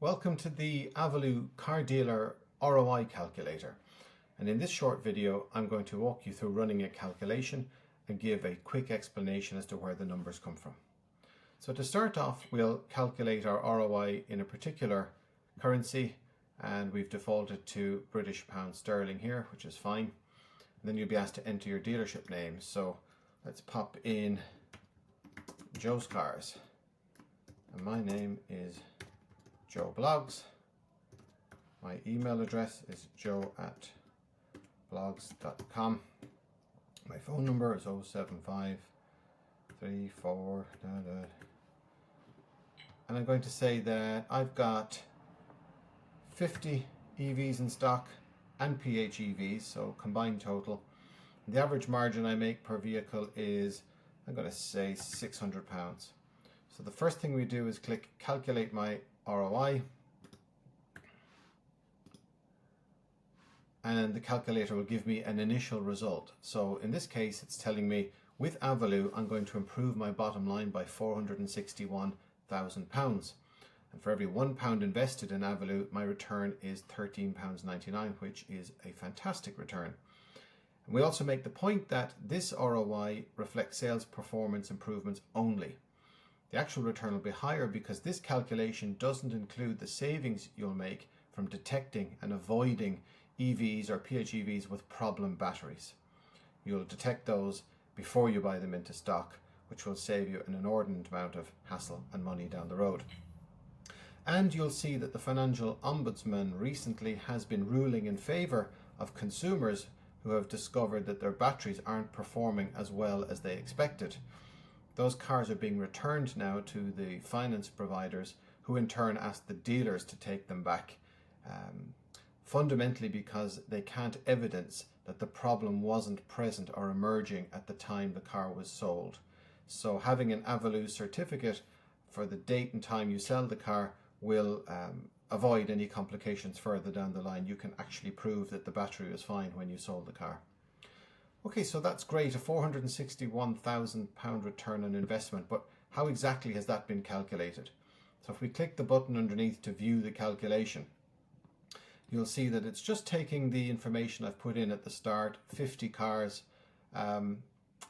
Welcome to the AVILOO car dealer ROI calculator, and in this short video I'm going to walk you through running a calculation and give a quick explanation as to where the numbers come from. So to start off, we'll calculate our ROI in a particular currency, and we've defaulted to British pound sterling here, which is fine. And then you'll be asked to enter your dealership name. So let's pop in Joe's Cars, and my name is Joe Blogs. My email address is joe@blogs.com. My phone number is 07534 and I'm going to say that I've got 50 EVs in stock and PHEVs, so combined total. The average margin I make per vehicle is, I'm going to say, £600. So the first thing we do is click calculate my ROI, and the calculator will give me an initial result. So in this case it's telling me with AVILOO I'm going to improve my bottom line by £461,000, and for every £1 invested in AVILOO my return is £13.99, which is a fantastic return. And we also make the point that this ROI reflects sales performance improvements only. The actual return will be higher because this calculation doesn't include the savings you'll make from detecting and avoiding EVs or PHEVs with problem batteries. You'll detect those before you buy them into stock, which will save you an inordinate amount of hassle and money down the road. And you'll see that the Financial Ombudsman recently has been ruling in favour of consumers who have discovered that their batteries aren't performing as well as they expected. Those cars are being returned now to the finance providers, who in turn ask the dealers to take them back, fundamentally because they can't evidence that the problem wasn't present or emerging at the time the car was sold. So having an AVILOO certificate for the date and time you sell the car will avoid any complications further down the line. You can actually prove that the battery was fine when you sold the car. Okay, so that's great, a £461,000 return on investment, but how exactly has that been calculated? So if we click the button underneath to view the calculation, you'll see that it's just taking the information I've put in at the start, 50 cars, and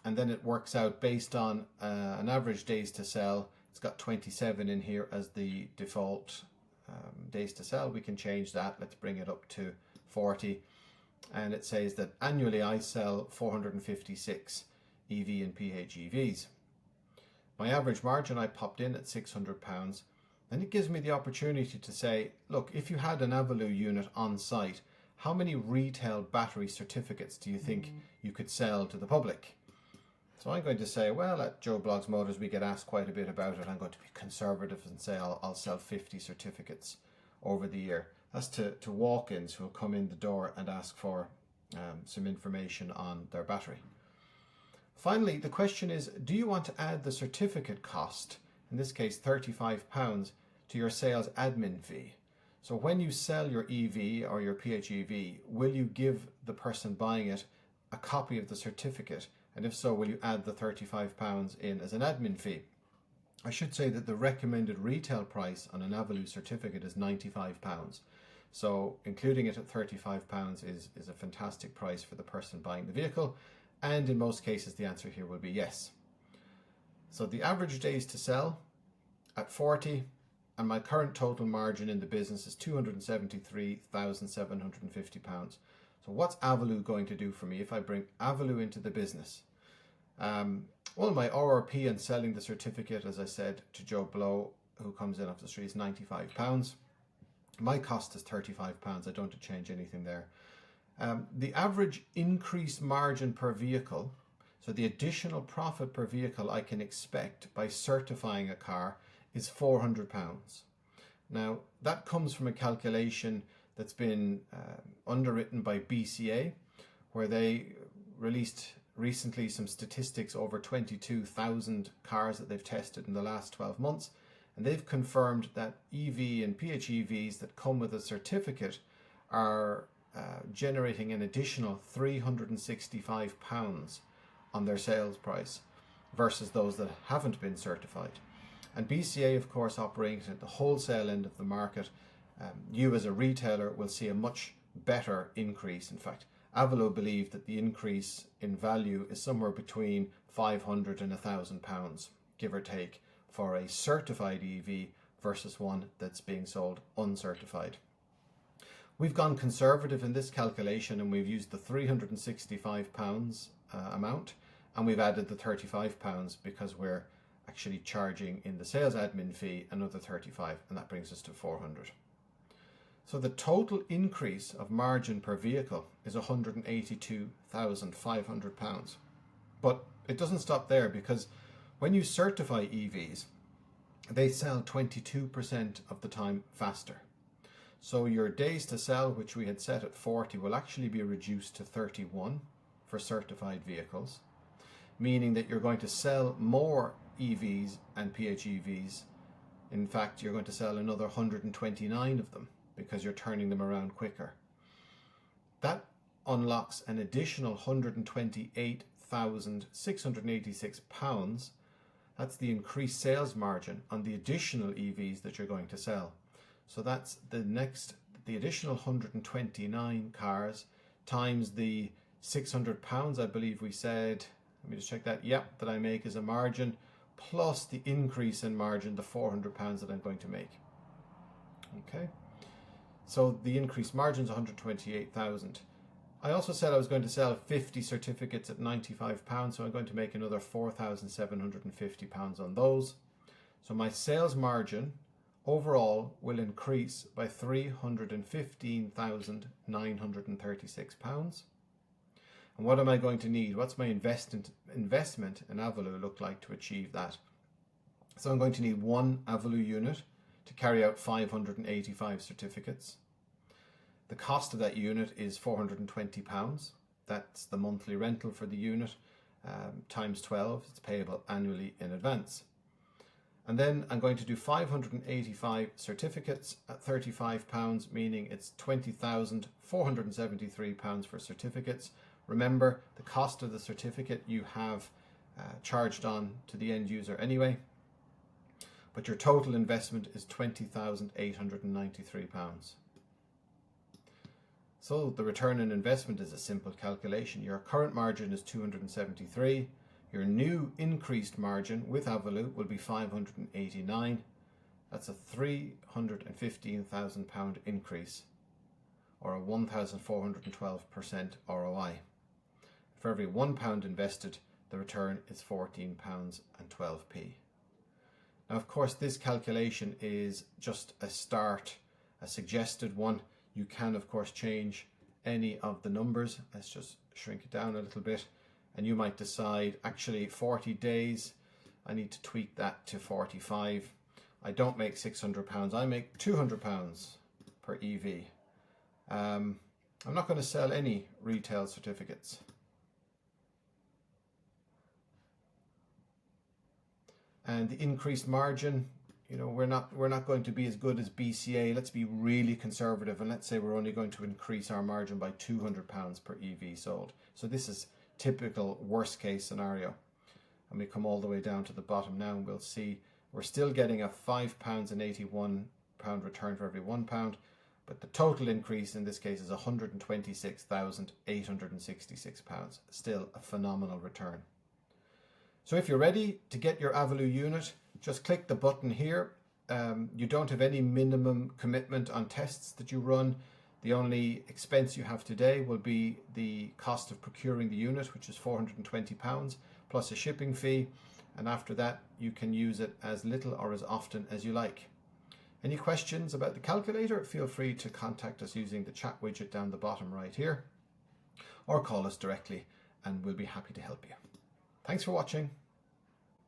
then it works out based on an average days to sell. It's got 27 in here as the default days to sell. We can change that. Let's bring it up to 40. And it says that annually I sell 456 EV and PHEVs. My average margin I popped in at £600, and it gives me the opportunity to say, look, if you had an AVILOO unit on site, how many retail battery certificates do you think you could sell to the public? So I'm going to say, well, at Joe Blogs Motors we get asked quite a bit about it. I'm going to be conservative and say I'll sell 50 certificates over the year. That's to walk-ins who will come in the door and ask for some information on their battery. Finally, the question is, do you want to add the certificate cost, in this case £35, to your sales admin fee? So when you sell your EV or your PHEV, will you give the person buying it a copy of the certificate? And if so, will you add the £35 in as an admin fee? I should say that the recommended retail price on an AVILOO certificate is £95. So including it at £35 is a fantastic price for the person buying the vehicle, and in most cases the answer here will be yes. So the average days to sell at 40, and my current total margin in the business is £273,750. So what's AVILOO going to do for me if I bring AVILOO into the business? Well, my RRP and selling the certificate, as I said, to Joe Blow, who comes in off the street, is £95. My cost is £35. I don't have to change anything there. The average increased margin per vehicle, so the additional profit per vehicle I can expect by certifying a car, is £400. Now, that comes from a calculation that's been underwritten by BCA, where they released recently some statistics over 22,000 cars that they've tested in the last 12 months. And they've confirmed that EV and PHEVs that come with a certificate are generating an additional £365 on their sales price versus those that haven't been certified. And BCA, of course, operates at the wholesale end of the market. You as a retailer will see a much better increase. In fact, AVILOO believe that the increase in value is somewhere between £500 and £1,000, give or take, for a certified EV versus one that's being sold uncertified. We've gone conservative in this calculation, and we've used the £365 amount, and we've added the £35 because we're actually charging in the sales admin fee another £35, and that brings us to £400. So the total increase of margin per vehicle is £182,500. But it doesn't stop there, because when you certify EVs, they sell 22% of the time faster. So your days to sell, which we had set at 40, will actually be reduced to 31 for certified vehicles, meaning that you're going to sell more EVs and PHEVs. In fact, you're going to sell another 129 of them because you're turning them around quicker. That unlocks an additional £128,686. That's the increased sales margin on the additional EVs that you're going to sell. So that's the additional 129 cars times the £600, I believe we said. Let me just check that. Yep, that I make as a margin, plus the increase in margin, the £400 that I'm going to make. Okay. So the increased margin is 128,000. I also said I was going to sell 50 certificates at £95, so I'm going to make another £4,750 on those. So my sales margin overall will increase by £315,936. And what am I going to need? What's my investment in AVILOO look like to achieve that? So I'm going to need one AVILOO unit to carry out 585 certificates. The cost of that unit is £420. That's the monthly rental for the unit, times 12. It's payable annually in advance. And then I'm going to do 585 certificates at £35, meaning it's £20,473 for certificates. Remember, the cost of the certificate you have charged on to the end user anyway, but your total investment is £20,893. So the return on investment is a simple calculation. Your current margin is 273. Your new increased margin with AVILOO will be 589. That's a £315,000 increase, or a 1,412% ROI. For every £1 invested, the return is £14.12. Now, of course, this calculation is just a start, a suggested one. You can, of course, change any of the numbers. Let's just shrink it down a little bit. And you might decide, actually, 40 days, I need to tweak that to 45. I don't make £600, I make £200 per EV. I'm not going to sell any retail certificates. And the increased margin, you know, we're not going to be as good as BCA. Let's be really conservative, and let's say we're only going to increase our margin by £200 per EV sold. So this is typical worst case scenario. And we come all the way down to the bottom now, and we'll see we're still getting a £5.81 return for every £1, but the total increase in this case is £126,866. Still a phenomenal return. So if you're ready to get your AVILOO unit, just click the button here. You don't have any minimum commitment on tests that you run. The only expense you have today will be the cost of procuring the unit, which is £420, plus a shipping fee. And after that, you can use it as little or as often as you like. Any questions about the calculator, feel free to contact us using the chat widget down the bottom right here, or call us directly and we'll be happy to help you. Thanks for watching.